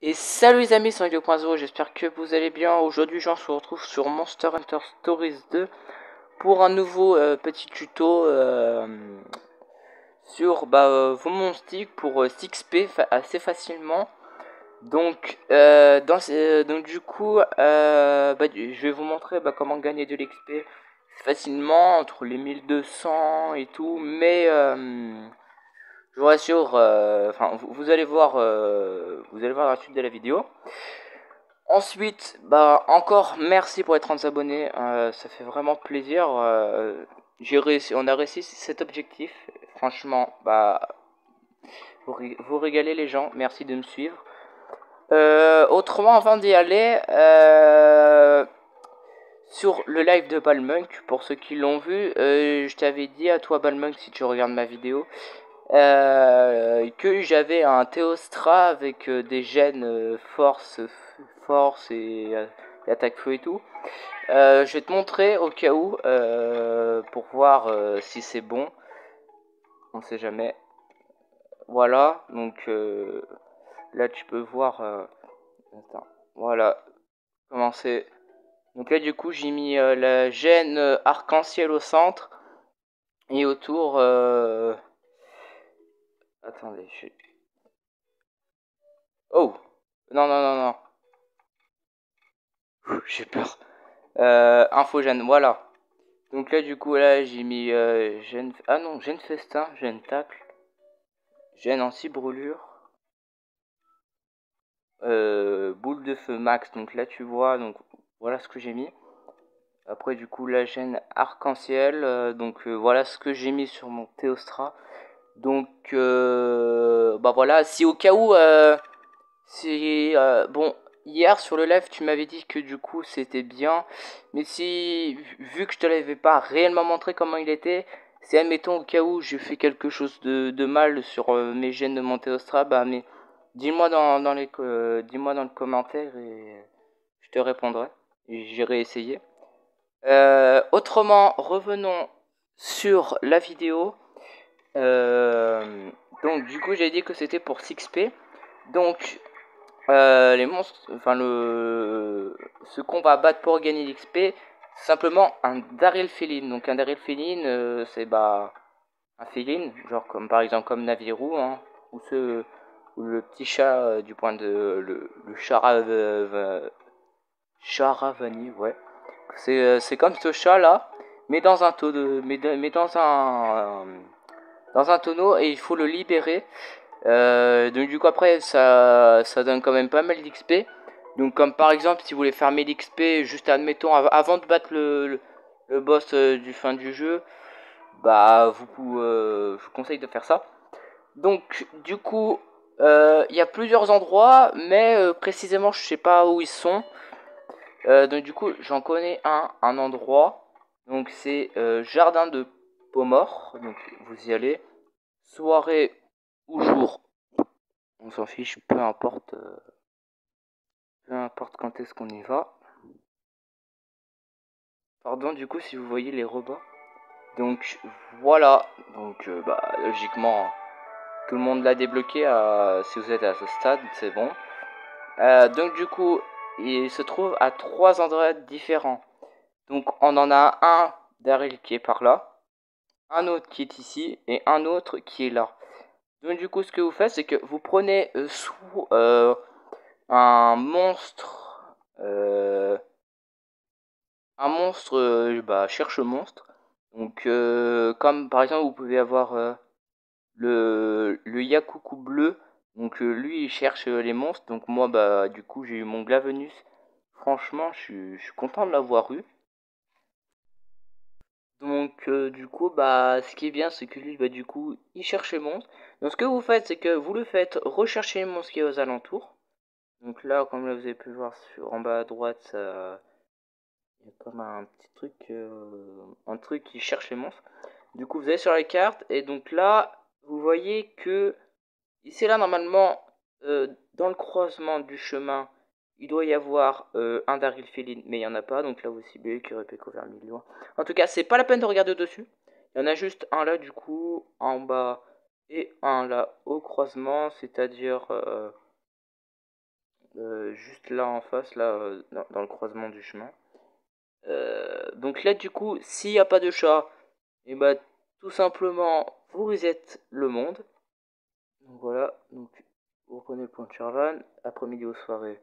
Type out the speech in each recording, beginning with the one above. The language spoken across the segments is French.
Et salut les amis, c'est 2.0, j'espère que vous allez bien. Aujourd'hui, on se retrouve sur Monster Hunter Stories 2 pour un nouveau petit tuto sur vos monsticks pour 6P assez facilement. Donc, du coup, je vais vous montrer comment gagner de l'XP facilement entre les 1200 et tout, mais je vous rassure, vous allez voir dans la suite de la vidéo. Ensuite, encore merci pour les 30 abonnés, ça fait vraiment plaisir. On a réussi cet objectif. Franchement, vous régalez les gens. Merci de me suivre. Autrement, avant d'y aller, sur le live de Balmunk, pour ceux qui l'ont vu, je t'avais dit à toi Balmunk, si tu regardes ma vidéo, que j'avais un Théostra avec des gènes force et attaque feu et tout. Je vais te montrer au cas où pour voir si c'est bon. On sait jamais. Voilà, donc là tu peux voir. Attends, voilà, comment c'est. Donc là du coup j'ai mis la gêne arc-en-ciel au centre et autour. Attendez, oh non non non non, j'ai peur. Infogène, voilà. Donc là du coup là j'ai mis gène. Ah non, gène festin, gène tacle, gène anti-brûlure. Boule de feu max, donc là tu vois, donc voilà ce que j'ai mis. Après du coup la gêne arc-en-ciel, voilà ce que j'ai mis sur mon Théostra. Donc voilà, si au cas où bon, hier sur le live tu m'avais dit que du coup c'était bien, mais si vu que je te l'avais pas réellement montré comment il était, si admettons au cas où je fais quelque chose de mal sur mes gènes de mon Théostra, mais dis-moi dis-moi dans le commentaire et je te répondrai. J'irai essayer. Autrement, revenons sur la vidéo. Donc du coup, j'ai dit que c'était pour 6P. Donc les monstres, ce qu'on va battre pour gagner l'XP, c'est simplement un Daryl Feline. Donc un Daryl Feline, c'est un féline, genre comme par exemple comme Naviru, hein, ou le petit chat du point de le Charavani, ouais. C'est comme ce chat là, mais dans un tonneau, mais dans un tonneau et il faut le libérer. Donc du coup après ça donne quand même pas mal d'XP. Donc comme par exemple si vous voulez faire 1000 XP juste admettons avant de battre le boss du fin du jeu, je vous conseille de faire ça. Donc du coup il y a plusieurs endroits mais précisément je sais pas où ils sont. Donc du coup j'en connais un endroit. Donc c'est Jardin de Pomor. Donc vous y allez. Soirée ou jour, on s'en fiche, peu importe quand est-ce qu'on y va. Pardon du coup si vous voyez les robots. Donc voilà, donc logiquement tout le monde l'a débloqué si vous êtes à ce stade, c'est bon. Donc du coup il se trouve à 3 endroits différents. Donc on en a un Daryl qui est par là, un autre qui est ici et un autre qui est là. Donc du coup ce que vous faites c'est que vous prenez un monstre cherche monstre. Donc comme par exemple vous pouvez avoir le Yakuku bleu. Donc lui il cherche les monstres. Donc moi du coup j'ai eu mon Glavenus. Franchement je suis content de l'avoir eu. Donc du coup ce qui est bien c'est que lui du coup il cherche les monstres. Donc ce que vous faites c'est que vous le faites rechercher les monstres qui est aux alentours. Donc là comme là, vous avez pu voir en bas à droite ça, il y a comme un truc qui cherche les monstres. Du coup vous allez sur la carte et donc là vous voyez que ici là normalement dans le croisement du chemin il doit y avoir un Daryl Féline mais il n'y en a pas, donc là vous ciblez qui aurait pu couvrir loin. En tout cas c'est pas la peine de regarder au-dessus. Il y en a juste un là du coup en bas et un là au croisement, c'est à dire juste là en face, là, dans le croisement du chemin. Donc là, du coup, s'il n'y a pas de chat, et bah tout simplement, vous reset le monde. Donc voilà, donc vous prenez le point de Charvan, après-midi ou soirée,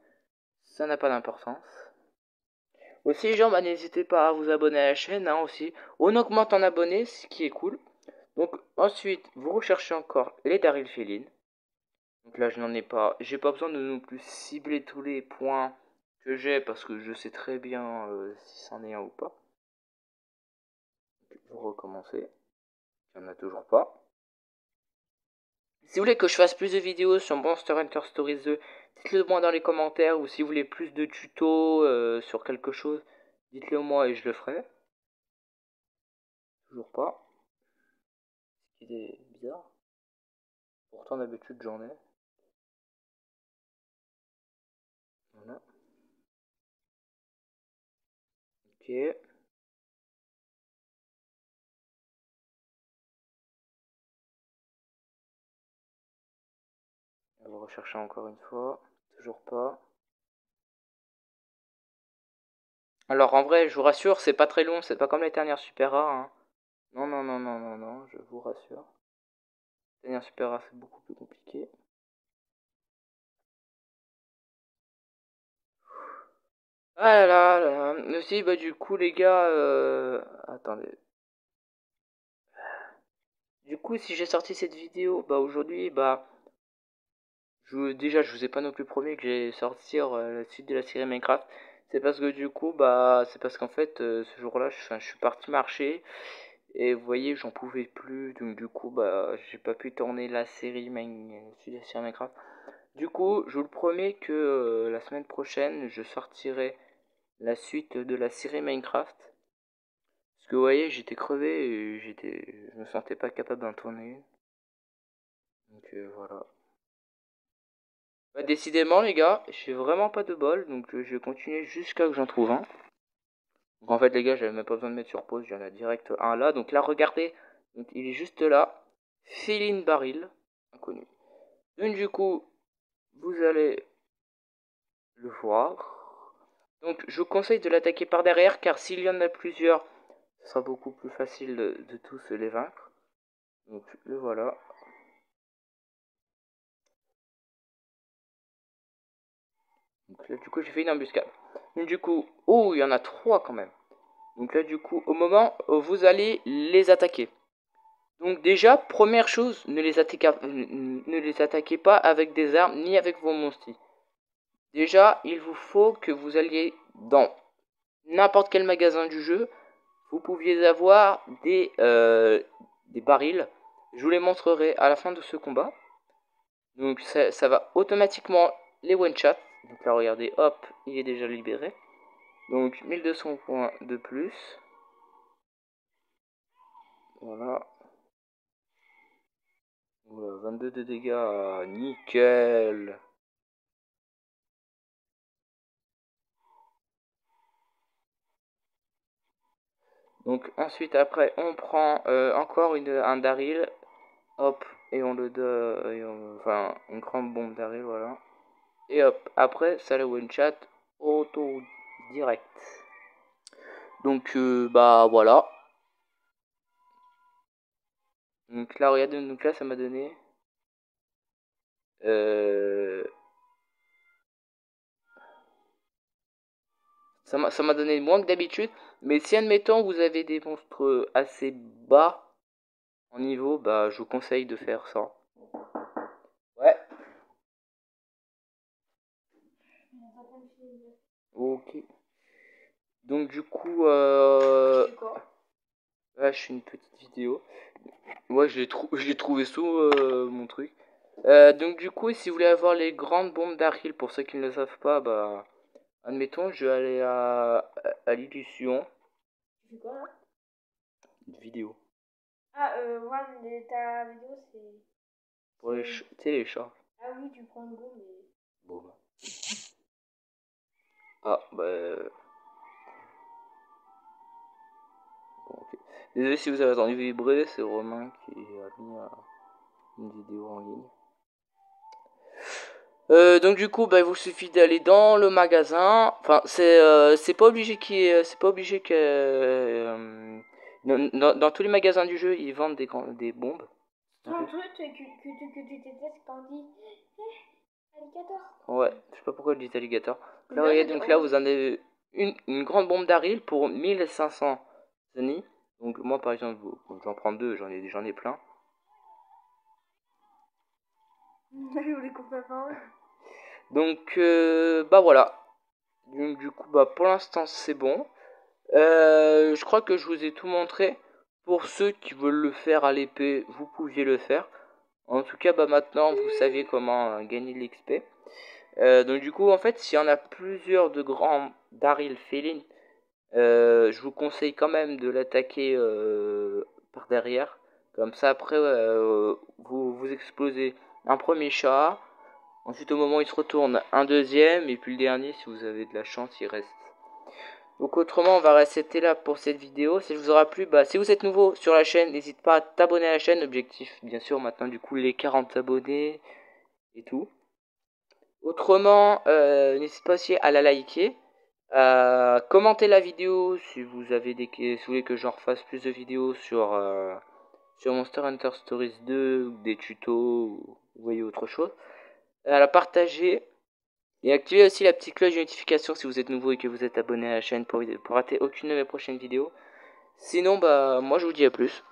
ça n'a pas d'importance. Aussi, les gens, bah, n'hésitez pas à vous abonner à la chaîne, hein, aussi. On augmente en abonnés, ce qui est cool. Donc ensuite, vous recherchez encore les Daryl Féline. Donc là, je n'en ai pas. J'ai pas besoin de non plus cibler tous les points que j'ai parce que je sais très bien si c'en est un ou pas. Vous recommencez. Il n'y en a toujours pas. Si vous voulez que je fasse plus de vidéos sur Monster Hunter Stories 2, dites-le moi dans les commentaires. Ou si vous voulez plus de tutos sur quelque chose, dites-le moi et je le ferai. Toujours pas. Ce qui est bizarre. Pourtant d'habitude j'en ai. Voilà. Ok. On va rechercher encore une fois. Toujours pas. Alors en vrai, je vous rassure, c'est pas très long, c'est pas comme les dernières super rares. Hein. Non, non, non, non, non, non, je vous rassure. Les dernières super rares, c'est beaucoup plus compliqué. Ah là là, là. Aussi, bah du coup, les gars, attendez. Du coup, si j'ai sorti cette vidéo, bah aujourd'hui, bah... Déjà, je vous ai pas non plus promis que j'allais sortir la suite de la série Minecraft. C'est parce que du coup, bah... C'est parce qu'en fait, ce jour-là, je suis parti marcher. Et vous voyez, j'en pouvais plus. Donc du coup, bah... J'ai pas pu tourner la série, suite de la série Minecraft. Du coup, je vous le promets que la semaine prochaine, je sortirai la suite de la série Minecraft. Parce que vous voyez, j'étais crevé et je me sentais pas capable d'en tourner une. Donc voilà. Bah, décidément les gars, j'ai vraiment pas de bol, donc je vais continuer jusqu'à que j'en trouve un. Donc en fait les gars, j'avais même pas besoin de mettre sur pause, j'en ai direct un là. Donc là regardez, donc il est juste là. Féline Baril, inconnu. Donc du coup, vous allez le voir. Donc je vous conseille de l'attaquer par derrière car s'il y en a plusieurs, ce sera beaucoup plus facile de tous les vaincre. Donc le voilà. Donc là du coup j'ai fait une embuscade. Donc du coup, oh il y en a trois quand même. Donc là du coup au moment où vous allez les attaquer. Donc déjà première chose, ne les attaquez pas avec des armes ni avec vos monstres. Déjà il vous faut que vous alliez dans n'importe quel magasin du jeu. Vous pouviez avoir des barils. Je vous les montrerai à la fin de ce combat. Donc ça va automatiquement les one-shot. Donc là regardez, hop, il est déjà libéré. Donc 1200 points de plus. Voilà. Voilà, 22 de dégâts, nickel. Donc ensuite après on prend encore un Daryl, hop, et on le donne, enfin une grande bombe Daryl, voilà. Et hop, après ça le one shot auto direct. Donc bah voilà. Donc là regardez, donc là ça m'a donné euh, ça m'a donné moins que d'habitude. Mais si admettons vous avez des monstres assez bas en niveau, bah je vous conseille de faire ça. Ouais. Ok. Donc du coup, là je fais une petite vidéo. Ouais, je l'ai trouvé sous mon truc. Donc du coup, si vous voulez avoir les grandes bombes d'Archil, pour ceux qui ne le savent pas, bah, admettons, je vais aller à l'illusion. Tu fais quoi là? Une vidéo. Ah, ouais, mais ta vidéo c'est. Pour les, tu sais, les chats. Ah oui, tu prends une bombe et. Bon, bah. Ah, bah. Bon, ok. Désolé si vous avez entendu vibrer, c'est Romain qui a mis une vidéo en ligne. Donc du coup, bah, il vous suffit d'aller dans le magasin. Enfin, c'est pas obligé c'est pas obligé que dans tous les magasins du jeu, ils vendent des bombes. Ton truc que tu détestes quand on dit alligator. Ouais, je sais pas pourquoi ils disent alligator. Là, Là, voyez, je dis, donc là, vous en avez une grande bombe d'Aril pour 1500 Zeni. Donc moi, par exemple, j'en prends deux, j'en ai plein. je voulais couper la parole. Donc, bah voilà. Donc, du coup, bah pour l'instant, c'est bon. Je crois que je vous ai tout montré. Pour ceux qui veulent le faire à l'épée, vous pouviez le faire. En tout cas, bah maintenant, vous savez comment gagner de l'XP. Donc du coup, en fait, s'il y en a plusieurs de grands Daryl Felin, je vous conseille quand même de l'attaquer par derrière. Comme ça, après, vous explosez un premier chat. Ensuite, au moment où il se retourne, un deuxième. Et puis le dernier, si vous avez de la chance, il reste. Donc autrement, on va rester là pour cette vidéo. Si elle vous aura plu, bah si vous êtes nouveau sur la chaîne, n'hésite pas à t'abonner à la chaîne. Objectif, bien sûr, maintenant du coup les 40 abonnés et tout. Autrement, n'hésitez pas aussi à la liker, à commenter la vidéo si vous avez si vous voulez que j'en refasse plus de vidéos sur Monster Hunter Stories 2 ou des tutos ou vous voyez autre chose. À la partager. Et activez aussi la petite cloche de notification si vous êtes nouveau et que vous êtes abonné à la chaîne pour rater aucune de mes prochaines vidéos. Sinon, bah, moi je vous dis à plus.